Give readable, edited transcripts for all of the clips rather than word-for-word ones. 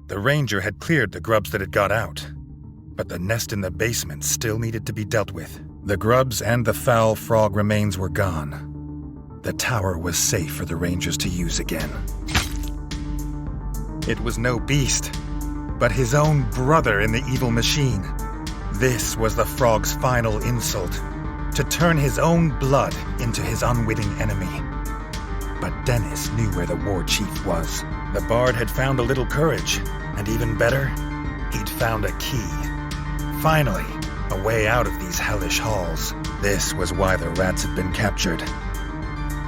The ranger had cleared the grubs that had got out, but the nest in the basement still needed to be dealt with. The grubs and the foul frog remains were gone. The tower was safe for the rangers to use again. It was no beast, but his own brother in the evil machine. This was the frog's final insult, to turn his own blood into his unwitting enemy. But Dennis knew where the war chief was. The bard had found a little courage, and even better, he'd found a key. Finally, a way out of these hellish halls. This was why the rats had been captured.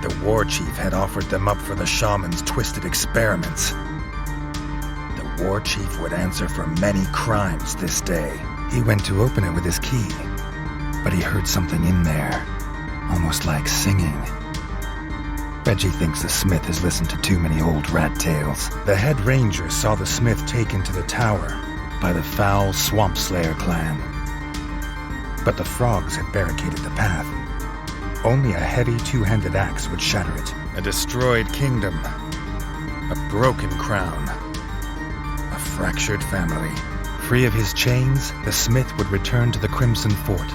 The war chief had offered them up for the shaman's twisted experiments. The war chief would answer for many crimes this day. He went to open it with his key, but he heard something in there, almost like singing. Reggie thinks the smith has listened to too many old rat tales. The head ranger saw the smith taken to the tower by the foul Swamp Slayer clan. But the frogs had barricaded the path. Only a heavy two-handed axe would shatter it. A destroyed kingdom. A broken crown. A fractured family. Free of his chains, the smith would return to the Crimson Fort.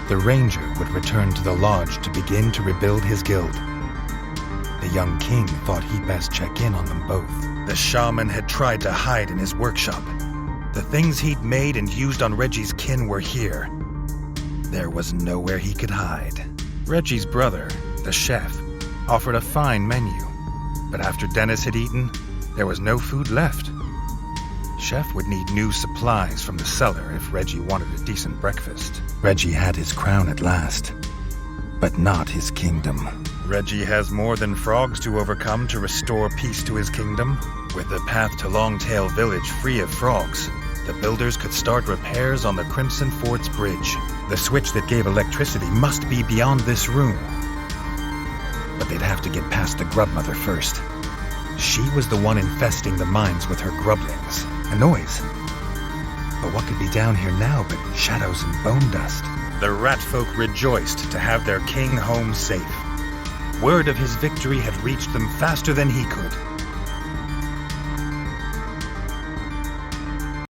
The ranger would return to the lodge to begin to rebuild his guild. The young king thought he'd best check in on them both. The shaman had tried to hide in his workshop. The things he'd made and used on Reggie's kin were here. There was nowhere he could hide. Reggie's brother, the chef, offered a fine menu, but after Dennis had eaten, there was no food left. Chef would need new supplies from the cellar if Reggie wanted a decent breakfast. Reggie had his crown at last, but not his kingdom. Reggie has more than frogs to overcome to restore peace to his kingdom. With the path to Longtail Village free of frogs, the builders could start repairs on the Crimson Fort's bridge. The switch that gave electricity must be beyond this room. But they'd have to get past the Grubmother first. She was the one infesting the mines with her grublings. A noise. But what could be down here now but shadows and bone dust? The rat folk rejoiced to have their king home safe. Word of his victory had reached them faster than he could.